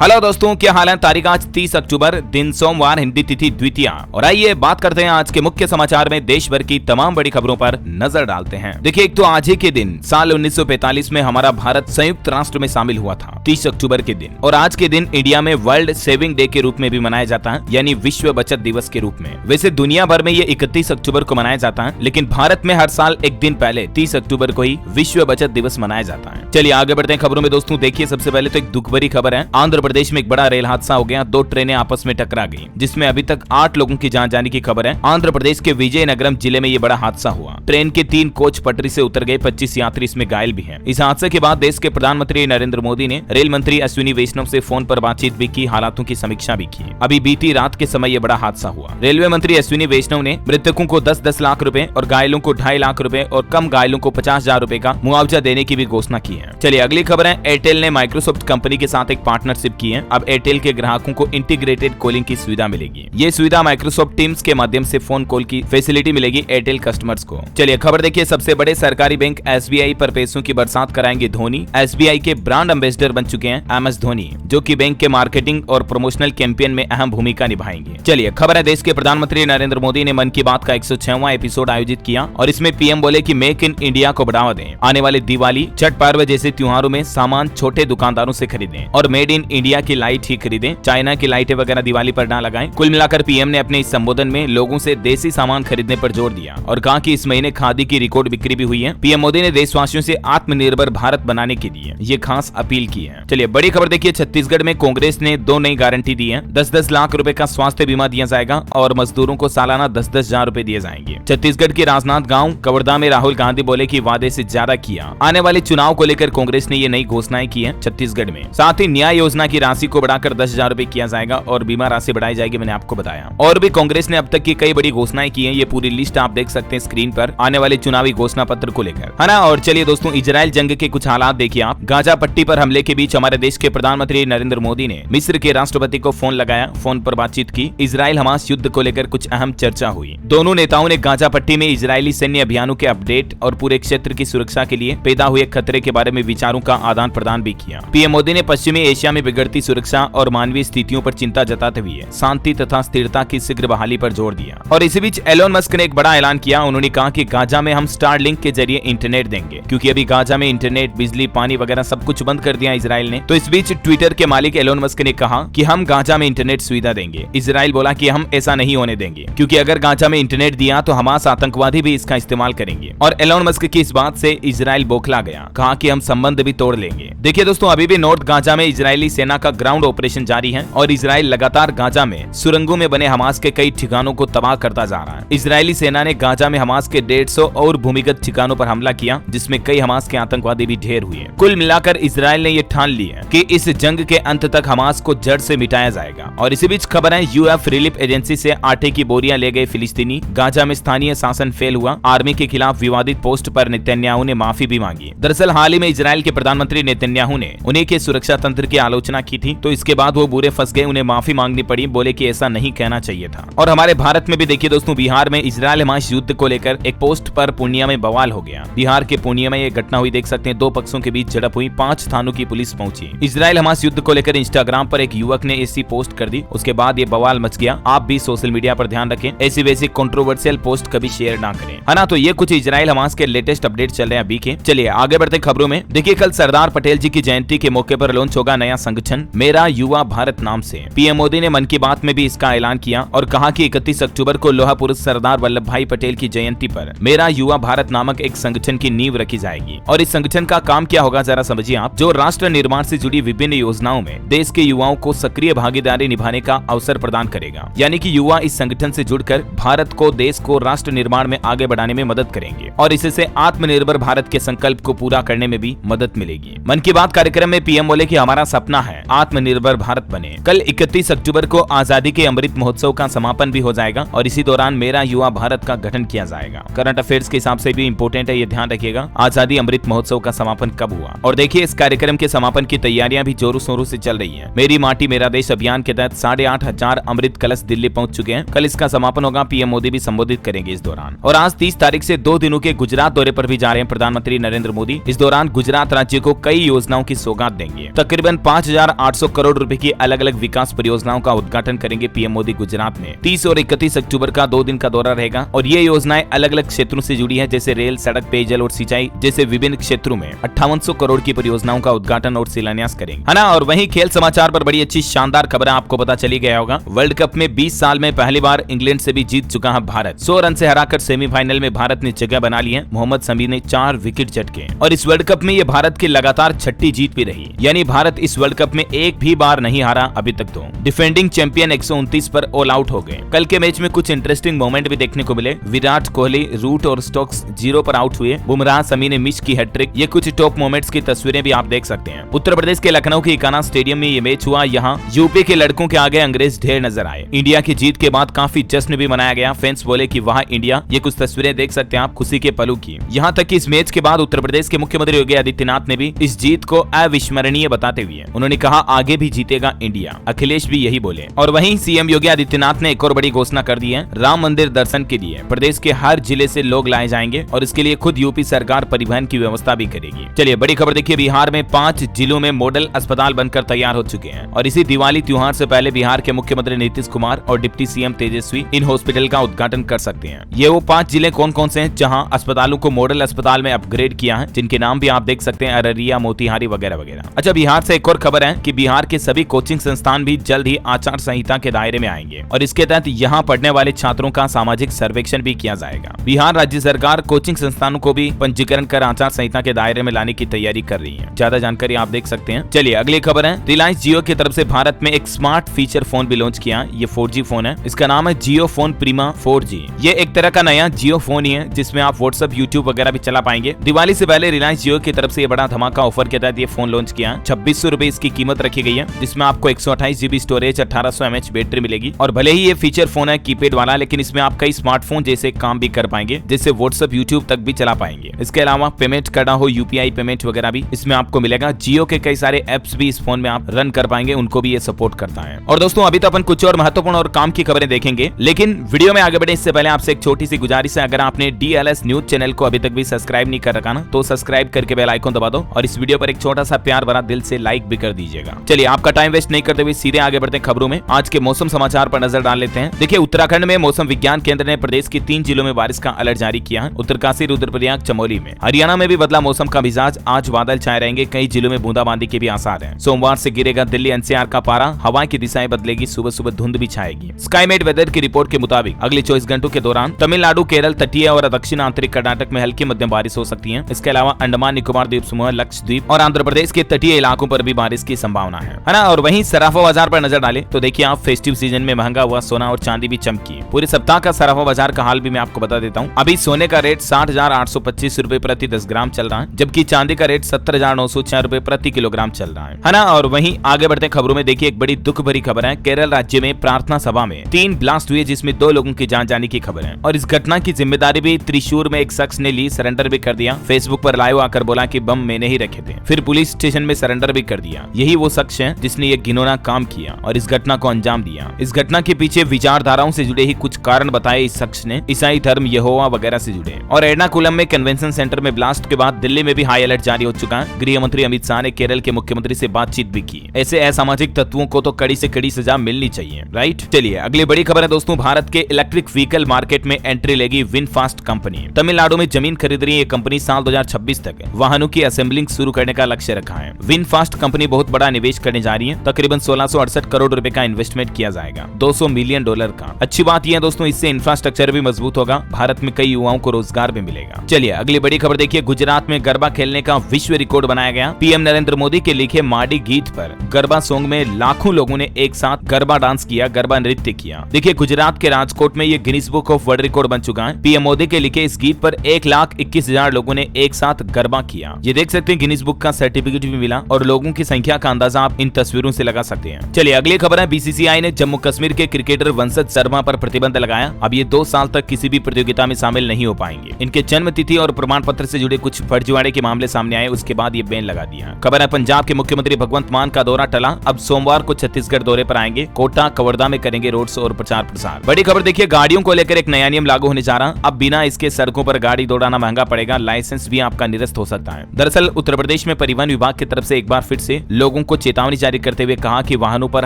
Hello दोस्तों, क्या हाल है। तारीख आज 30 अक्टूबर, दिन सोमवार, हिंदी तिथि द्वितीया। और आइए बात करते हैं आज के मुख्य समाचार में देश भर की तमाम बड़ी खबरों पर नजर डालते हैं। देखिए, एक तो आज ही के दिन साल 1945 में हमारा भारत संयुक्त राष्ट्र में शामिल हुआ था, 30 अक्टूबर के दिन। और आज के दिन इंडिया में वर्ल्ड सेविंग डे के रूप में भी मनाया जाता है, यानी विश्व बचत दिवस के रूप में। वैसे दुनिया भर में ये 31 अक्टूबर को मनाया जाता है, लेकिन भारत में हर साल एक दिन पहले 30 अक्टूबर को ही विश्व बचत दिवस मनाया जाता है। चलिए आगे बढ़ते हैं खबरों में दोस्तों। देखिए, सबसे पहले तो एक दुख भरी खबर है। आंध्र प्रदेश में एक बड़ा रेल हादसा हो गया। 2 ट्रेनें आपस में टकरा गई, जिसमें अभी तक 8 लोगों की जान जाने की खबर है। आंध्र प्रदेश के विजयनगरम जिले में ये बड़ा हादसा हुआ। ट्रेन के 3 कोच पटरी से उतर गए, 25 यात्री इसमें घायल भी हैं। इस हादसे के बाद देश के प्रधानमंत्री नरेंद्र मोदी ने रेल मंत्री अश्विनी वैष्णव से फोन पर बातचीत भी की, हालातों की समीक्षा भी की। अभी बीती रात के समय ये बड़ा हादसा हुआ। रेलवे मंत्री अश्विनी वैष्णव ने मृतकों को 10-10 लाख रुपए और घायलों को 2.5 लाख रुपए और कम घायलों को 50,000 रुपए का मुआवजा देने की भी घोषणा की है। चलिए अगली खबर है। एयरटेल ने माइक्रोसॉफ्ट कंपनी के साथ एक पार्टनरशिप की है। अब एयरटेल के ग्राहकों को इंटीग्रेटेड कॉलिंग की सुविधा मिलेगी। ये सुविधा माइक्रोसॉफ्ट टीम्स के माध्यम से फोन कॉल की फैसिलिटी मिलेगी एयरटेल कस्टमर्स को। चलिए खबर देखिए। सबसे बड़े सरकारी बैंक एसबीआई पर पैसों की बरसात कराएंगे धोनी। एसबीआई के ब्रांड एम्बेसडर बन चुके हैं एमएस धोनी, जो कि बैंक के मार्केटिंग और प्रमोशनल कैंपेन में अहम भूमिका निभाएंगे। चलिए खबर है। देश के प्रधानमंत्री नरेंद्र मोदी ने मन की बात का 106वां एपिसोड आयोजित किया और इसमें पीएम बोले कि मेक इन इंडिया को बढ़ावा दें। आने वाले दिवाली, छठ पर्व जैसे त्योहारों में सामान छोटे दुकानदारों से खरीदें और मेड इन इंडिया की लाइट ही खरीदें, चाइना की लाइटें वगैरह दिवाली पर ना लगाएं। कुल मिलाकर पीएम ने अपने इस संबोधन में लोगों से देसी सामान खरीदने पर जोर दिया और कहा कि इस महीने खादी की रिकॉर्ड बिक्री भी हुई है। पीएम मोदी ने देशवासियों से आत्मनिर्भर भारत बनाने के लिए ये खास अपील की है। चलिए बड़ी खबर देखिए। छत्तीसगढ़ में कांग्रेस ने 2 नई गारंटी दी है। 10-10 लाख रुपए का स्वास्थ्य बीमा दिया जाएगा और मजदूरों को सालाना 10-10 हजार रुपए दिए जाएंगे। छत्तीसगढ़ के राजनांदगांव कवर्धा में राहुल गांधी बोले कि वादे से ज्यादा किया। आने वाले चुनाव को लेकर कांग्रेस ने ये नई घोषणाएं की है छत्तीसगढ़ में। साथ ही न्याय योजना की राशि को बढ़ाकर 10,000 रुपए किया जाएगा और बीमा राशि बढ़ाई जाएगी, मैंने आपको बताया। और भी कांग्रेस ने अब तक की कई बड़ी घोषणाएं की हैं। ये पूरी लिस्ट आप देख सकते हैं स्क्रीन पर आने वाले चुनावी घोषणा पत्र को लेकर, है ना। और चलिए दोस्तों, इजराइल जंग के कुछ हालात देखिए आप। गाजा पट्टी पर हमले के बीच हमारे देश के प्रधानमंत्री नरेंद्र मोदी ने मिस्र के राष्ट्रपति को फोन लगाया, फोन पर बातचीत की। इजराइल हमास युद्ध को लेकर कुछ अहम चर्चा हुई। दोनों नेताओं ने गाजा पट्टी में इजरायली सैन्य अभियानों के अपडेट और पूरे क्षेत्र की सुरक्षा के लिए पैदा हुए खतरे के बारे में विचारों का आदान प्रदान भी किया। पीएम मोदी ने पश्चिमी एशिया में बिगड़ती सुरक्षा और मानवीय स्थितियों पर चिंता जताते हुए शांति तथा स्थिरता की शीघ्र बहाली पर जोर दिया। और इसी बीच एलोन मस्क ने एक बड़ा ऐलान किया। उन्होंने कहा कि गाजा में हम स्टारलिंक के जरिए इंटरनेट देंगे, क्योंकि अभी गाजा में इंटरनेट, बिजली, पानी वगैरह सब कुछ बंद कर दिया इजराइल ने। तो इस बीच ट्विटर के मालिक एलोन मस्क ने कहा कि हम गाजा में इंटरनेट सुविधा देंगे। इजराइल बोला कि हम ऐसा नहीं होने देंगे, क्योंकि अगर गाजा में इंटरनेट दिया तो हमास आतंकवादी भी इसका इस्तेमाल करेंगे। और एलोन मस्क की इस बात से इजराइल बौखला गया, कहा कि हम संबंध भी तोड़ लेंगे। देखिए दोस्तों, अभी भी नॉर्थ गाजा में इजरायली सेना का ग्राउंड ऑपरेशन जारी है और इजराइल लगातार गाजा में सुरंगों में बने हमास के कई ठिकानों को तबाह करता जा रहा है। इजरायली सेना ने गाजा में हमास के 150 और भूमिगत ठिकानों पर हमला किया, जिसमें कई हमास के आतंकवादी भी ढेर हुए। कुल मिलाकर इजराइल ने यह ठान लिया है कि इस जंग के अंत तक हमास को जड़ से मिटाया जाएगा। और इसी बीच खबर है, यूएफ रिलीफ एजेंसी से आटे की बोरियां ले गए फिलिस्तीनी। गाजा में स्थानीय शासन फेल हुआ। आर्मी के खिलाफ विवादित पोस्ट पर नेतन्याहू ने माफी भी मांगी। दरअसल हाल ही में इजराइल के प्रधानमंत्री नेतन्याहू ने उन्हीं के सुरक्षा तंत्र की आलोचना की थी, तो इसके बाद वो बुरे फंस गए, उन्हें माफी मांगनी पड़ी। बोले कि ऐसा नहीं कहना चाहिए था। और हमारे भारत में भी देखिए दोस्तों, बिहार में इजराइल हमास युद्ध को लेकर एक पोस्ट पर पूर्णिया में बवाल हो गया। बिहार के पूर्णिया में ये घटना हुई, देख सकते हैं। 2 पक्षों के बीच झड़प हुई, 5 थानों की पुलिस पहुंची। इजराइल हमास युद्ध को लेकर इंस्टाग्राम पर एक युवक ने ऐसी पोस्ट कर दी, उसके बाद ये बवाल मच गया। आप भी सोशल मीडिया पर ध्यान रखें, ऐसी वैसी कंट्रोवर्शियल पोस्ट कभी शेयर ना करें, है ना। तो ये कुछ इजराइल हमास के लेटेस्ट अपडेट चल रहे हैं अभी के। चलिए आगे बढ़ते खबरों में। देखिए, कल सरदार पटेल जी की जयंती के मौके पर लॉन्च होगा नया संगठन मेरा युवा भारत नाम से। पीएम मोदी ने मन की बात में भी इसका ऐलान किया और कहा कि 31 अक्टूबर को लौह पुरुष सरदार वल्लभ भाई पटेल की जयंती पर मेरा युवा भारत नामक एक संगठन की नींव रखी जाएगी। और इस संगठन का काम क्या होगा जरा समझिए आप। जो राष्ट्र निर्माण से जुड़ी विभिन्न योजनाओं में देश के युवाओं को सक्रिय भागीदारी निभाने का अवसर प्रदान करेगा। यानी कि युवा इस संगठन से जुड़कर भारत को, देश को राष्ट्र निर्माण में आगे बढ़ाने में मदद करेंगे और इससे आत्मनिर्भर भारत के संकल्प को पूरा करने में भी मदद मिलेगी। मन की बात कार्यक्रम में पीएम बोले कि हमारा सपना है आत्मनिर्भर भारत बने। कल 31 अक्टूबर को आजादी के अमृत महोत्सव का समापन भी हो जाएगा और इसी दौरान मेरा युवा भारत का गठन किया जाएगा। करंट अफेयर्स के हिसाब से भी इंपोर्टेंट है, ये ध्यान रखिएगा। आजादी अमृत महोत्सव का समापन कब हुआ। और देखिए, इस कार्यक्रम के समापन की तैयारियां भी जोरों शोरों से चल रही है। मेरी माटी मेरा देश अभियान के तहत 8,500 अमृत कलश दिल्ली पहुंच चुके हैं। कल इसका समापन होगा। पीएम मोदी भी संबोधित करेंगे इस दौरान। और आज 30 तारीख से 2 दिनों के गुजरात दौरे पर भी जा रहे हैं प्रधानमंत्री नरेंद्र मोदी। इस दौरान गुजरात राज्य को कई योजनाओं की सौगात देंगे। तकरीबन 5,000 7,800 करोड़ रुपए की अलग अलग विकास परियोजनाओं का उद्घाटन करेंगे पीएम मोदी गुजरात में। 30 और 31 अक्टूबर का 2 दिन का दौरा रहेगा और ये योजनाएं अलग अलग क्षेत्रों से जुड़ी है, जैसे रेल, सड़क, पेयजल और सिंचाई जैसे विभिन्न क्षेत्रों में 5800 करोड़ की परियोजनाओं का उद्घाटन और शिलान्यास करेंगे, है ना। और वहीं खेल समाचार पर बड़ी अच्छी शानदार खबर आपको पता चली गया होगा। वर्ल्ड कप में 20 साल में पहली बार इंग्लैंड से भी जीत चुका है भारत। 100 रन से हराकर सेमीफाइनल में भारत ने जगह बना ली है। मोहम्मद शमी ने 4 विकेट झटके और इस वर्ल्ड कप में ये भारत की लगातार छठी जीत भी रही, यानी भारत इस वर्ल्ड कप में एक भी बार नहीं हारा अभी तक। तो डिफेंडिंग चैंपियन 129 पर ऑल आउट हो गए। कल के मैच में कुछ इंटरेस्टिंग मोमेंट भी देखने को मिले। विराट कोहली, रूट और स्टोक्स 0 पर आउट हुए। बुमराह, शमी ने मिस की हैट्रिक। ये कुछ टॉप मोमेंट्स की तस्वीरें भी आप देख सकते हैं। उत्तर प्रदेश के लखनऊ के इकाना स्टेडियम में ये मैच हुआ। यहाँ यूपी के लड़कों के आगे अंग्रेज ढेर नजर आए। इंडिया की जीत के बाद काफी जश्न भी मनाया गया। फैंस बोले कि वाह इंडिया। ये कुछ तस्वीरें देख सकते हैं आप खुशी के पलों की। यहाँ तक कि इस मैच के बाद उत्तर प्रदेश के मुख्यमंत्री योगी आदित्यनाथ ने भी इस जीत को अविस्मरणीय बताते हुए उन्होंने कहा आगे भी जीतेगा इंडिया। अखिलेश भी यही बोले। और वहीं सीएम योगी आदित्यनाथ ने एक और बड़ी घोषणा कर दी है। राम मंदिर दर्शन के लिए प्रदेश के हर जिले से लोग लाए जाएंगे और इसके लिए खुद यूपी सरकार परिवहन की व्यवस्था भी करेगी। चलिए बड़ी खबर देखिए, बिहार में 5 जिलों में मॉडल अस्पताल बनकर तैयार हो चुके हैं और इसी दिवाली त्योहार से पहले बिहार के मुख्यमंत्री नीतीश कुमार और deputy CM Tejashwi in hospital का उद्घाटन कर सकते हैं। ये वो 5 जिले कौन कौन से हैं जहां अस्पतालों को मॉडल अस्पताल में अपग्रेड किया है, जिनके नाम भी आप देख सकते हैं, अररिया, मोतिहारी वगैरह वगैरह। अच्छा, बिहार से एक और खबर है कि बिहार के सभी कोचिंग संस्थान भी जल्द ही आचार संहिता के दायरे में आएंगे और इसके तहत यहाँ पढ़ने वाले छात्रों का सामाजिक सर्वेक्षण भी किया जाएगा। बिहार राज्य सरकार कोचिंग संस्थानों को भी पंजीकरण कर आचार संहिता के दायरे में लाने की तैयारी कर रही है। ज्यादा जानकारी आप देख सकते हैं। चलिए अगली खबर है, रिलायंस जियो की तरफ से भारत में एक स्मार्ट फीचर फोन भी लॉन्च किया। ये 4G फोन है। इसका नाम है जियो फोन प्रीमा 4G। ये एक तरह का नया जियो फोन ही है जिसमें आप व्हाट्सएप, यूट्यूब वगैरह भी चला पाएंगे। दिवाली से पहले रिलायंस जियो की तरफ से ये बड़ा धमाका ऑफर के तहत ये फोन लॉन्च किया। 2600 रुपए इसकी कीमत रखी गई है, जिसमें आपको 128 GB स्टोरेज, 1800 mAh बैटरी मिलेगी। और भले ही ये फीचर फोन है कीपैड वाला, लेकिन इसमें आप कई स्मार्टफोन जैसे काम भी कर पाएंगे, जैसे व्हाट्सएप, यूट्यूब तक भी चला पाएंगे। इसके अलावा पेमेंट करना हो, UPI पेमेंट वगैरह भी इसमें आपको मिलेगा। जियो के कई सारे एप्स भी इस फोन में आप रन कर पाएंगे, उनको भी ये सपोर्ट करता है। और दोस्तों अभी तो अपन कुछ और महत्वपूर्ण और काम की खबरें देखेंगे, लेकिन वीडियो में आगे बढ़े इससे पहले आपसे एक छोटी सी गुजारिश है। अगर आपने DLS न्यूज चैनल को अभी तक भी सब्सक्राइब नहीं कर रखा ना, तो सब्सक्राइब करके बेल आइकन दबा दो और इस वीडियो पर एक छोटा सा प्यार भरा दिल से लाइक भी कर दीजिएगा। चलिए आपका टाइम वेस्ट नहीं करते हुए सीधे आगे बढ़ते हैं खबरों में। आज के मौसम समाचार पर नजर डाल लेते हैं। देखिए उत्तराखंड में मौसम विज्ञान केंद्र ने प्रदेश के 3 जिलों में बारिश का अलर्ट जारी किया है। उत्तरकाशी, रुद्रप्रयाग, चमोली में। हरियाणा में भी बदला मौसम का मिजाज। आज बादल छाए रहेंगे, कई जिलों में बूंदाबांदी के भी आसार हैं। सोमवार से गिरेगा दिल्ली NCR का पारा। हवा की दिशाएं बदलेगी, सुबह सुबह धुंध भी छाएगी। स्काईमेट वेदर की रिपोर्ट के मुताबिक अगले 24 घंटों के दौरान तमिलनाडु, केरल, तटीय और दक्षिण आंतरिक कर्नाटक में हल्की मध्यम बारिश हो सकती है। इसके अलावा अंडमान निकोबार द्वीप समूह, लक्षद्वीप और आंध्र प्रदेश के तटीय इलाकों पर भी बारिश की संभावना है ना। और वहीं सराफा बाजार पर नजर डालें तो देखिए आप फेस्टिव सीजन में महंगा हुआ सोना और चांदी भी चमकी। पूरे सप्ताह का सराफा बाजार का हाल भी मैं आपको बता देता हूँ। अभी सोने का रेट 60,825 रुपए प्रति 10 ग्राम चल रहा है, जबकि चांदी का रेट 70,906 रुपए प्रति किलोग्राम चल रहा है ना। और वहीं आगे बढ़ते खबरों में देखिए एक बड़ी दुख भरी खबर है। केरल राज्य में प्रार्थना सभा में 3 ब्लास्ट हुए, जिसमें 2 लोगों की जान जाने की खबर है। और इस घटना की जिम्मेदारी भी त्रिशूर में एक शख्स ने ली, सरेंडर भी कर दिया। फेसबुक पर लाइव आकर बोला कि बम मैंने ही रखे थे, फिर पुलिस स्टेशन में सरेंडर भी कर दिया। यही वो शख्स है जिसने ये घिनौना काम किया और इस घटना को अंजाम दिया। इस घटना के पीछे विचारधाराओं से जुड़े ही कुछ कारण बताए इस शख्स ने, ईसाई धर्म, यहोवा वगैरह से जुड़े। और एर्नाकुलम में कन्वेंशन सेंटर में ब्लास्ट के बाद दिल्ली में भी हाई अलर्ट जारी हो चुका है। गृह मंत्री अमित शाह ने केरल के मुख्यमंत्री से बातचीत भी की। ऐसे असामाजिक तत्वों को तो कड़ी से कड़ी सजा मिलनी चाहिए, राइट। चलिए अगली बड़ी खबर है दोस्तों, भारत के इलेक्ट्रिक व्हीकल मार्केट में एंट्री लेगी विनफास्ट कंपनी। तमिलनाडु में जमीन खरीद रही ये कंपनी साल 2026 तक वाहनों की असेंबलिंग शुरू करने का लक्ष्य रखा है। विनफास्ट कंपनी बहुत बड़ा निवेश करने जा रही है। तकरीबन 1668 करोड़ रुपए का इन्वेस्टमेंट किया जाएगा, $200 मिलियन का। अच्छी बात यह है दोस्तों, इससे इंफ्रास्ट्रक्चर भी मजबूत होगा, भारत में कई युवाओं को रोजगार भी मिलेगा। चलिए अगली बड़ी खबर देखिए, गुजरात में गरबा खेलने का विश्व रिकॉर्ड बनाया गया। पीएम नरेंद्र मोदी के लिखे माडी गीत पर गरबा सॉन्ग में लाखों लोगों ने एक साथ गरबा डांस किया, गरबा नृत्य किया। देखिए गुजरात के राजकोट में ये Guinness book of world record बन चुका है। पीएम मोदी के लिखे इस गीत पर 1,21,000 लोगों ने एक साथ गरबा किया। ये देख सकते हैं गिनीज बुक का सर्टिफिकेट भी मिला और लोगों की संख्या का अंदाजा आप इन तस्वीरों से लगा सकते हैं। चलिए अगली खबर है, BCCI ने जम्मू कश्मीर के क्रिकेटर वंशज शर्मा पर प्रतिबंध लगाया। अब ये 2 साल तक किसी भी प्रतियोगिता में शामिल नहीं हो पाएंगे। इनके जन्म तिथि और प्रमाण पत्र से जुड़े कुछ फर्जीवाड़े के मामले सामने आए, उसके बाद ये बैन लगा दिया। खबर है पंजाब के मुख्यमंत्री भगवंत मान का दौरा टला, अब सोमवार को छत्तीसगढ़ दौरे पर आएंगे। कोटा, कवर्धा में करेंगे रोड शो और प्रचार प्रसार। बड़ी खबर देखिए, गाड़ियों को लेकर एक नया नियम लागू होने जा रहा। अब बिना इसके सड़कों पर गाड़ी दौड़ाना महंगा पड़ेगा, लाइसेंस भी आपका निरस्त हो सकता है। दरअसल उत्तर प्रदेश में परिवहन विभाग की तरफ से एक बार फिर से लोगों लोगों को चेतावनी जारी करते हुए कहा कि वाहनों पर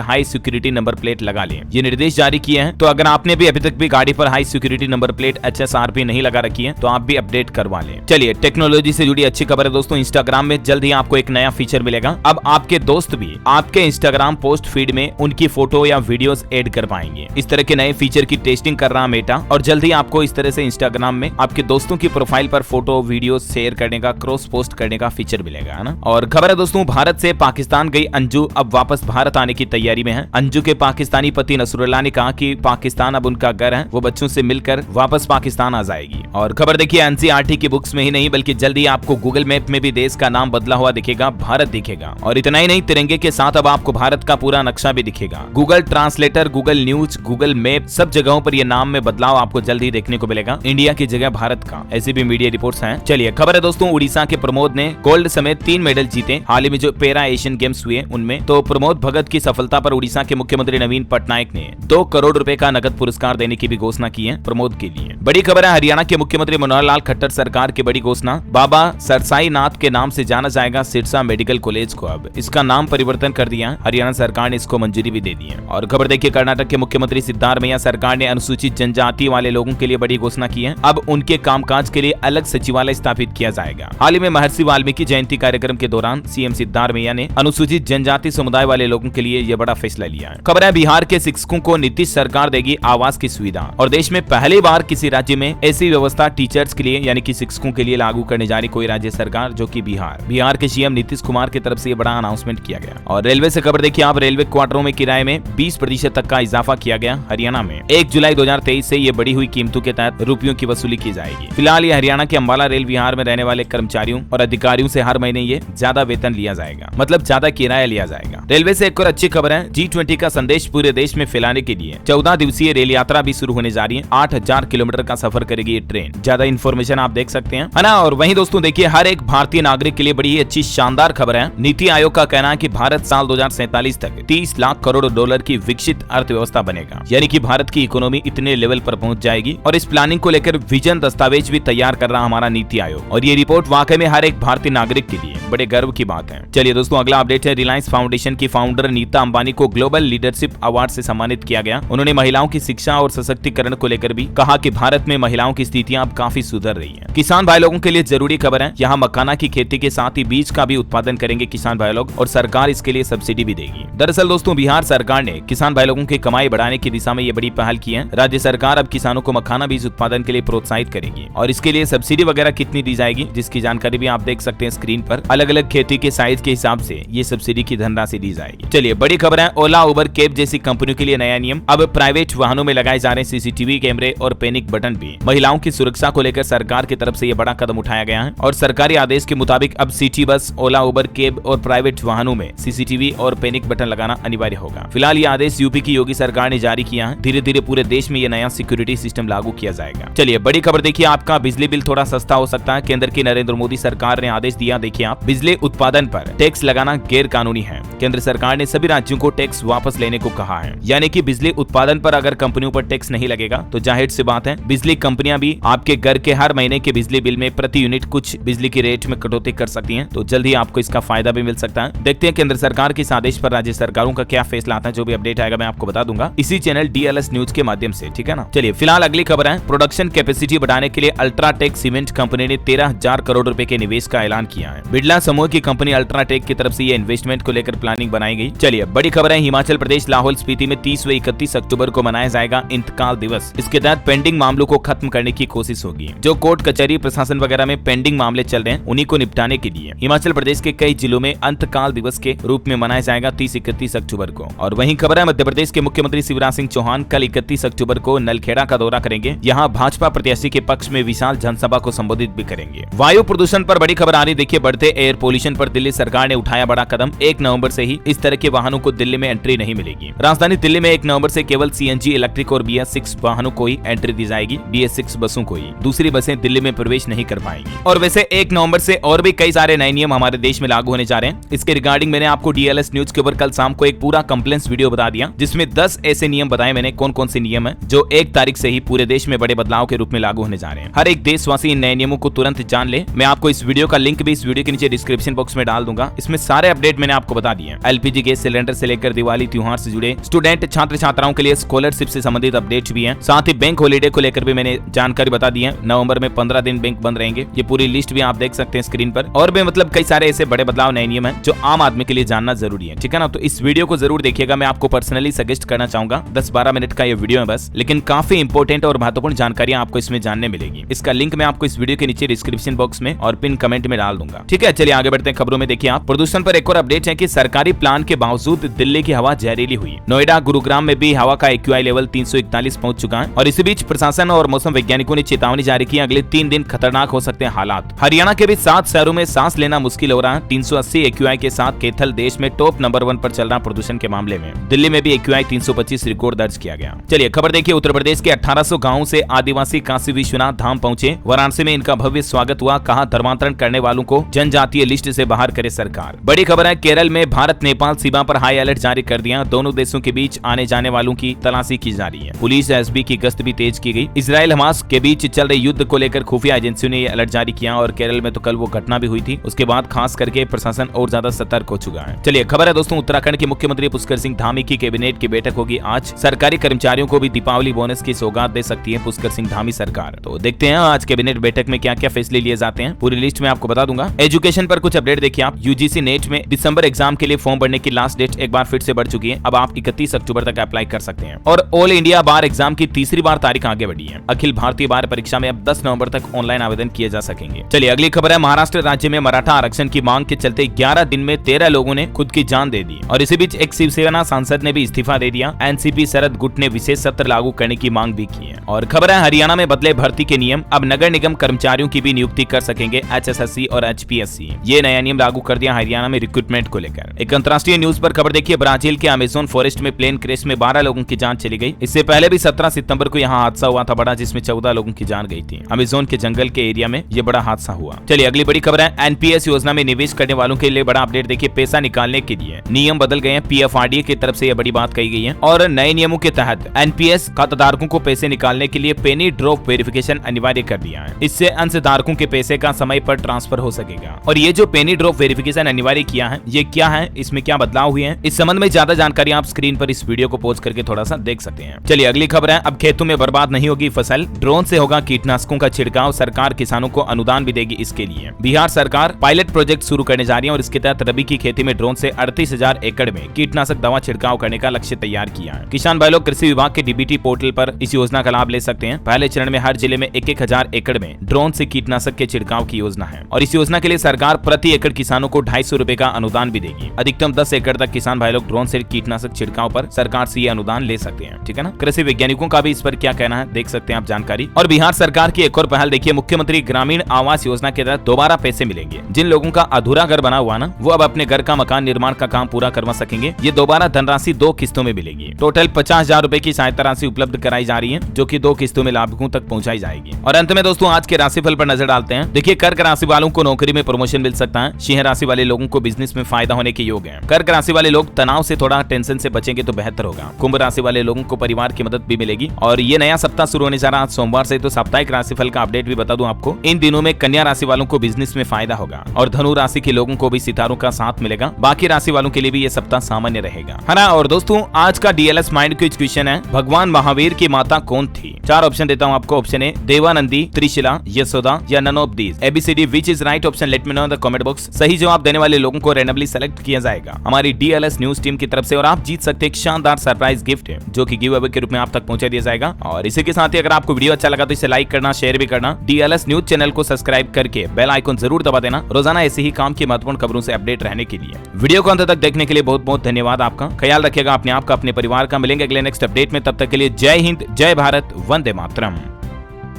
हाई सिक्योरिटी नंबर प्लेट लगा लें। ये निर्देश जारी किए हैं। तो अगर आपने भी अभी तक भी गाड़ी पर high security number plate HSRP नहीं लगा रखी है तो आप भी अपडेट करवा लें। चलिए, टेक्नोलॉजी से जुड़ी अच्छी खबर है दोस्तों। इंस्टाग्राम में जल्द ही आपको एक नया फीचर मिलेगा। अब आपके दोस्त भी आपके इंस्टाग्राम पोस्ट फीड में उनकी फोटो या वीडियोस ऐड कर पाएंगे। इस तरह के नए फीचर की टेस्टिंग कर रहा मेटा और जल्द ही आपको इस तरह से इंस्टाग्राम में आपके दोस्तों की प्रोफाइल पर फोटो वीडियो शेयर करने का, क्रॉस पोस्ट करने का फीचर मिलेगा, है ना। और खबर है दोस्तों, भारत से पाकिस्तान गई अंजू अब वापस भारत आने की तैयारी में है। अंजू के पाकिस्तानी पति नसरुल्लाह ने कहा कि पाकिस्तान अब उनका घर है, वो बच्चों से मिलकर वापस पाकिस्तान आ जाएगी। और खबर देखिए, NCERT की बुक्स में ही नहीं बल्कि जल्द ही आपको गूगल मैप में भी देश का नाम बदला हुआ दिखेगा, भारत दिखेगा। और इतना ही नहीं, तिरंगे के साथ अब आपको भारत का पूरा नक्शा भी दिखेगा। Google translator, Google news, Google map, सब जगहों पर यह नाम में बदलाव आपको जल्द ही देखने को मिलेगा। इंडिया की जगह भारत का, ऐसी भी मीडिया रिपोर्ट्स हैं। चलिए, खबर है दोस्तों, उड़ीसा के प्रमोद ने गोल्ड समेत 3 मेडल जीते। हाल ही में जो पैरा एशियन गेम्स हुए उनमें तो प्रमोद भगत की सफलता पर उड़ीसा के मुख्यमंत्री नवीन पटनायक ने 2 करोड़ रुपए का नगद पुरस्कार देने की भी घोषणा की है प्रमोद के लिए। बड़ी खबर है, हरियाणा के मुख्यमंत्री मनोहर लाल खट्टर सरकार की बड़ी घोषणा। बाबा सरसाई नाथ के नाम से जाना जाएगा सिरसा मेडिकल कॉलेज को। अब इसका नाम परिवर्तन कर दिया, हरियाणा सरकार ने इसको मंजूरी भी दे दी है। और खबर देखिए, कर्नाटक के मुख्यमंत्री सिद्धारमैया सरकार ने अनुसूचित जनजाति वाले लोगों के लिए बड़ी घोषणा की है। अब उनके कामकाज के लिए अलग सचिवालय स्थापित किया जाएगा। हाल ही में महर्षि वाल्मीकि जयंती कार्यक्रम के दौरान सीएम सिद्धारमैया ने अनुसूचित जनजाति समुदाय वाले लोगों के लिए यह बड़ा फैसला लिया है। खबर है, बिहार के शिक्षकों को नीतीश सरकार देगी आवास की सुविधा। और देश में पहली बार किसी राज्य में ऐसी व्यवस्था टीचर्स के लिए यानी कि शिक्षकों के लिए लागू करने जा रही कोई राज्य सरकार, जो कि बिहार के सीएम नीतीश कुमार की तरफ से यह बड़ा अनाउंसमेंट किया गया। और रेलवे से खबर देखिए आप, रेलवे क्वार्टरों में किराए में 20% तक का इजाफा किया गया। हरियाणा में 1 जुलाई 2023 से ये बढ़ी हुई कीमतों के तहत रुपयों की वसूली की जाएगी। फिलहाल ये हरियाणा के अंबाला रेल विहार में रहने वाले कर्मचारियों और अधिकारियों से हर महीने ये ज्यादा वेतन लिया जाएगा, मतलब ज्यादा किराया लिया जाएगा। रेलवे से एक और अच्छी खबर है, G20 का संदेश पूरे देश में फैलाने के लिए 14 दिवसीय रेल यात्रा भी शुरू होने जा रही है। 8000 किलोमीटर का सफर करेगी ये ट्रेन। ज्यादा इन्फॉर्मेशन आप देख सकते हैं, है ना। और वहीं दोस्तों देखिए, हर एक भारतीय नागरिक के लिए बड़ी ही अच्छी शानदार खबर है। नीति आयोग का कहना है कि भारत साल 2047 तक 30 लाख करोड़ डॉलर की विकसित अर्थव्यवस्था बनेगा, यानी कि भारत की इकोनॉमी इतने लेवल पर पहुंच जाएगी। और इस प्लानिंग को लेकर विजन दस्तावेज भी तैयार कर रहा हमारा नीति आयोग। और ये रिपोर्ट वाकई में हर एक भारतीय नागरिक के लिए बड़े गर्व की बात है। चलिए दोस्तों, अगला अपडेट है, रिलायंस फाउंडेशन की फाउंडर नीता अंबानी को ग्लोबल लीडरशिप अवार्ड से सम्मानित किया गया। उन्होंने महिलाओं की शिक्षा और सशक्तिकरण को लेकर भी कहा कि भारत में महिलाओं की स्थितियां अब काफी सुधर रही हैं। किसान भाई लोगों के लिए जरूरी खबर है, यहाँ मखाना की खेती के साथ ही बीज का भी उत्पादन करेंगे किसान भाई लोग और सरकार इसके लिए सब्सिडी भी देगी। दरअसल दोस्तों, बिहार सरकार ने किसान भाई लोगों की कमाई बढ़ाने की दिशा में ये बड़ी पहल की है। राज्य सरकार अब किसानों को मखाना बीज उत्पादन के लिए प्रोत्साहित करेगी और इसके लिए सब्सिडी वगैरह कितनी दी जाएगी, जिसकी जानकारी भी आप देख सकते हैं स्क्रीन पर। अलग अलग खेती के साइज के हिसाब से ये सब्सिडी की धनराशि दी जाएगी। चलिए, बड़ी खबर है, ओला, उबर, कैब जैसी कंपनियों के लिए नया नियम। अब प्राइवेट वाहनों में लगाए जा रहे सीसीटीवी कैमरे और पैनिक बटन भी महिलाओं की सुरक्षा को लेकर सरकार की तरफ से ये बड़ा कदम उठाया गया है। और सरकारी आदेश के मुताबिक अब सिटी बस, ओला, उबर, कैब और प्राइवेट वाहनों में सीसीटीवी और पैनिक बटन लगाना अनिवार्य होगा। फिलहाल ये आदेश यूपी की योगी सरकार ने जारी किया है। धीरे धीरे पूरे देश में ये नया सिक्योरिटी सिस्टम लागू किया जाएगा। चलिए, बड़ी खबर देखिए, आपका बिजली बिल थोड़ा सस्ता हो सकता है। केंद्र की नरेंद्र मोदी सरकार ने आदेश दिया, देखिए आप, बिजली उत्पादन पर टैक्स लगाना गैर कानूनी है। केंद्र सरकार ने सभी राज्यों को टैक्स वापस लेने को कहा है, यानी कि बिजली उत्पादन पर अगर कंपनियों पर टैक्स नहीं लगेगा तो जाहिर सी बात है बिजली कंपनियां भी आपके घर के हर महीने के बिजली बिल में प्रति यूनिट कुछ बिजली की रेट में कटौती कर सकती हैं। तो जल्द ही आपको इसका फायदा भी मिल सकता है। देखते हैं केंद्र सरकार के इस आदेश पर राज्य सरकारों का क्या फैसला आता है। जो भी अपडेट आएगा मैं आपको बता दूंगा इसी चैनल DLS न्यूज के माध्यम से, ठीक है ना। चलिए, फिलहाल अगली खबर है, प्रोडक्शन कैपेसिटी बढ़ाने के लिए अल्ट्राटेक सीमेंट कंपनी ने 13,000 करोड़ रुपए के निवेश का ऐलान किया है। बिरला समूह की कंपनी अल्ट्राटेक की तरफ से ये इन्वेस्टमेंट को लेकर प्लानिंग बनाई गई। चलिए, बड़ी खबर है, हिमाचल प्रदेश लाहौल स्पीति में 30 व 31 अक्टूबर को मनाया जाएगा इंतकाल दिवस। इसके तहत पेंडिंग मामलों को खत्म करने की कोशिश होगी। जो कोर्ट कचहरी प्रशासन वगैरह में पेंडिंग मामले चल रहे हैं उन्हीं को निपटाने के लिए हिमाचल प्रदेश के कई जिलों में अंतकाल दिवस के रूप में मनाया जाएगा 30-31 अक्टूबर को। और वहीं खबर है, मध्य प्रदेश के मुख्यमंत्री शिवराज सिंह चौहान कल 31 अक्टूबर को नलखेड़ा का दौरा करेंगे। यहाँ भाजपा प्रत्याशी के पक्ष में विशाल जनसभा को संबोधित भी करेंगे। वायु प्रदूषण पर बड़ी खबर आ रही, देखिए, बढ़ते एयर पोल्यूशन पर दिल्ली सरकार ने उठाया बड़ा कदम। 1 नवंबर से ही इस तरह के वाहनों को दिल्ली में एंट्री नहीं मिलेगी। राजधानी दिल्ली में 1 नवंबर से केवल CNG इलेक्ट्रिक और BS6 वाहनों को ही एंट्री दी जाएगी। BS6 बसों को ही, दूसरी बसें दिल्ली में प्रवेश नहीं कर पाएंगी। और वैसे 1 नवंबर से और भी कई सारे नए नियम हमारे देश में लागू होने जा रहे हैं। इसके रिगार्डिंग मैंने आपको DLS न्यूज के ऊपर कल शाम को एक पूरा कंप्लेंट्स वीडियो बता दिया, जिसमें 10 ऐसे नियम बताए मैंने कौन कौन से नियम है जो 1 तारीख से ही पूरे देश में बड़े बदलाव के रूप में लागू होने जा रहे हैं। हर एक देशवासी इन नए नियमों को तुरंत जान ले। मैं आपको इस वीडियो का लिंक भी इस वीडियो के नीचे डिस्क्रिप्शन बॉक्स में डाल दूंगा। इसमें सारे अपडेट मैंने आपको बता दिए। एलपीजी गैस सिलेंडर से लेकर दिवाली त्योहार से जुड़े स्टूडेंट छात्र छात्राओं के लिए स्कॉलरशिप से संबंधित अपडेट भी है। साथ ही बैंक हॉलीडे को लेकर भी मैंने जानकारी बता दी है। नवंबर में 15 दिन बैंक बंद रहेंगे, ये पूरी लिस्ट भी आप देख सकते हैं स्क्रीन पर। और भी मतलब कई सारे ऐसे बड़े बदलाव, नए नियम है जो आम आदमी के लिए जानना जरूरी है, ठीक है ना। तो इस वीडियो को जरूर देखिएगा, मैं आपको पर्सनली सजेस्ट करना चाहूंगा। 10-12 मिनट का ये वीडियो है बस, लेकिन काफी इंपॉर्टेंट और महत्वपूर्ण जानकारियां आपको इसमें जानने मिलेगी। इसका लिंक मैं आपको इस वीडियो के नीचे डिस्क्रिप्शन बॉक्स में और पिन कमेंट में डाल दूंगा, ठीक है। चलिए आगे बढ़ते हैं खबरों में। देखिए आप, प्रदूषण पर एक और अपडेट है कि सरकारी प्लान के बावजूद दिल्ली की हवा जहरीली हुई। नोएडा, गुरुग्राम में भी हवा का AQI लेवल 341 पहुंच चुका है। और इसी बीच प्रशासन और मौसम वैज्ञानिकों ने चेतावनी जारी की, अगले 3 दिन खतरनाक हो सकते हैं हालात। हरियाणा के भी 7 शहरों में सांस लेना मुश्किल हो रहा है। 380 AQI के साथ कैथल देश में टॉप नंबर 1 पर चल रहा प्रदूषण के मामले में। दिल्ली में भी AQI 325 रिकॉर्ड दर्ज किया गया। चलिए खबर देखिए, उत्तर प्रदेश के 1800 गाँव से आदिवासी काशी विश्वनाथ धाम पहुंचे। वाराणसी में इनका भव्य स्वागत हुआ। कहा, धर्मांतरण करने वालों को जनजातीय लिस्ट से बाहर करे सरकार। बड़ी खबर है, केरल में भारत नेपाल सीमा पर हाई अलर्ट जारी कर दिया। दोनों देशों के बीच आने जाने वालों की तलाशी की जा रही है। पुलिस SB की गश्त भी तेज की गई। इजराइल हमास के बीच चल रहे युद्ध को लेकर खुफिया एजेंसियों ने अलर्ट जारी किया। और केरल में तो कल वो घटना भी हुई थी, उसके बाद खास करके प्रशासन और ज्यादा सतर्क हो चुका है। चलिए खबर है दोस्तों, उत्तराखंड के मुख्यमंत्री पुष्कर सिंह धामी की कैबिनेट की बैठक होगी आज। सरकारी कर्मचारियों को भी दीपावली बोनस की सौगात दे सकती है पुष्कर सिंह धामी सरकार। तो देखते हैं आज कैबिनेट बैठक में क्या क्या फैसले लिए जाते हैं, पूरी लिस्ट में आपको बता दूंगा। एजुकेशन पर कुछ अपडेट देखिए आप। UGC नेट में दिसंबर एग्जाम के लिए फॉर्म भरने की लास्ट डेट एक बार फिर से बढ़ चुकी है। अब आप 31 अक्टूबर तक अप्लाई कर सकते हैं। और ऑल इंडिया बार एग्जाम की तीसरी बार तारीख आगे बढ़ी है। अखिल भारतीय बार परीक्षा में अब 10 नवंबर तक ऑनलाइन आवेदन किए जा सकेंगे। चलिए अगली खबर है, महाराष्ट्र राज्य में मराठा आरक्षण की मांग के चलते 11 दिन में 13 लोगों ने खुद की जान दे दी। और इसी बीच एक शिवसेना सांसद ने भी इस्तीफा दे दिया। NCP शरद गुट ने विशेष सत्र लागू करने की मांग भी की है। और खबर है, हरियाणा में बदले भर्ती के नियम, अब नगर निगम कर्मचारियों की भी नियुक्ति कर सकेंगे HSSC और HPSC। ये नया नियम लागू कर दिया हरियाणा में रिक्रूटमेंट को लेकर। एक अंतर्राष्ट्रीय न्यूज पर खबर देखिए, ब्राजील के अमेज़न फॉरेस्ट में प्लेन क्रैश में 12 लोगों की जान चली गई। इससे पहले भी 17 सितंबर को यहाँ हादसा हुआ था बड़ा, जिसमें 14 लोगों की जान गई थी। अमेज़न के जंगल के एरिया में ये बड़ा हादसा हुआ। चलिए अगली बड़ी खबर है, NPS योजना में निवेश करने वालों के लिए बड़ा अपडेट देखिए। पैसा निकालने के लिए नियम बदल गए हैं। PFRDA की तरफ से यह बड़ी बात कही गई है। और नए नियमों के तहत NPS खाताधारकों को पैसे निकालने के लिए पेनी ड्रॉप वेरिफिकेशन अनिवार्य कर दिया है। इससे अंशधारकों के पैसे का समय पर ट्रांसफर हो सकेगा। और ये जो पेनी ड्रॉप वेरिफिकेशन अनिवार्य किया है, ये क्या है, इसमें क्या बदलाव हुए हैं, इस संबंध में ज्यादा जानकारी आप स्क्रीन पर इस वीडियो को पॉज करके थोड़ा सा देख सकते हैं। चलिए अगली खबर है, अब खेतों में बर्बाद नहीं होगी फसल, ड्रोन से होगा कीटनाशकों का छिड़काव। सरकार किसानों को अनुदान भी देगी इसके लिए। बिहार सरकार पायलट प्रोजेक्ट शुरू करने जा रही है और इसके तहत रबी की खेती में ड्रोन से 38,000 एकड़ में कीटनाशक दवा छिड़काव करने का लक्ष्य तैयार किया है। किसान भाई लोग कृषि विभाग के DBT पोर्टल पर इस योजना का लाभ ले सकते हैं। पहले चरण में हर जिले में 1,000 एकड़ में ड्रोन से कीटनाशक के छिड़काव की योजना है। और इस योजना के लिए सरकार प्रति एकड़ किसानों को 250 रुपए का अनुदान भी देगी। अधिकतम 10 एकड़ तक किसान भाई लोग ड्रोन से कीटनाशक छिड़काव पर सरकार से ये अनुदान ले सकते हैं, ठीक है ना। कृषि वैज्ञानिकों का भी इस पर क्या कहना है देख सकते हैं आप जानकारी। और बिहार सरकार की एक और पहल देखिए, मुख्यमंत्री ग्रामीण आवास योजना के तहत दोबारा पैसे मिलेंगे। जिन लोगों का अधूरा घर बना हुआ ना, वो अब अपने घर का मकान निर्माण का काम पूरा करवा सकेंगे। ये दोबारा धनराशि 2 किस्तों में मिलेगी। टोटल 50,000 रुपए की सहायता राशि उपलब्ध कराई जा रही है, जो कि 2 किस्तों में लाभुकों तक पहुंचाई जाएगी। और अंत में दोस्तों आज के राशिफल पर नजर डालते हैं। देखिए, कर्क राशि वालों को नौकरी में प्रमोशन मिल सकता है। सिंह राशि वाले लोगों को बिजनेस में फायदा होने के योग है। कर्क राशि वाले लोग तनाव से थोड़ा टेंशन से बचेंगे तो बेहतर होगा। कुंभ राशि वाले लोगों को परिवार की मदद भी मिलेगी। और ये नया सप्ताह शुरू होने जा रहा है सोमवार से, तो साप्ताहिक राशिफल का अपडेट भी बता दूं आपको। इन दिनों में कन्या राशि वालों को बिजनेस में फायदा होगा और धनु राशि के लोगों को भी सितारों का साथ मिलेगा। बाकी राशि वालों के लिए भी ये सप्ताह सामान्य रहेगा, है ना। और दोस्तों आज का DLS माइंड क्विज क्वेश्चन है, भगवान महावीर की माता कौन थी? 4 ऑप्शन देता हूँ आपको। ऑप्शन ए देवानंदी, त्रिशिला, यशोदा या none of these. ABCD which is right option, let me know in the comment box. सही जवाब देने वाले लोगों को रैंडमली सेलेक्ट किया जाएगा हमारी DLS न्यूज टीम की तरफ से। और आप जीत सकते हैं एक शानदार सरप्राइज गिफ्ट जो कि गिव अवे के रूप में आप तक पहुंचा दिया जाएगा। और इसी के साथ ही अगर आपको वीडियो अच्छा लगा तो इसे लाइक करना, शेयर भी करना। DLS न्यूज चैनल को सब्सक्राइब करके बेल आइकन जरूर दबा देना, रोजाना ऐसे ही काम की महत्वपूर्ण खबरों से अपडेट रहने के लिए। वीडियो को अंत तक देखने के लिए बहुत बहुत धन्यवाद आपका। ख्याल रखिएगा अपने आप का, अपने परिवार का। मिलेंगे अगले नेक्स्ट अपडेट में, तब तक के लिए जय हिंद, जय भारत, वंदे मातरम।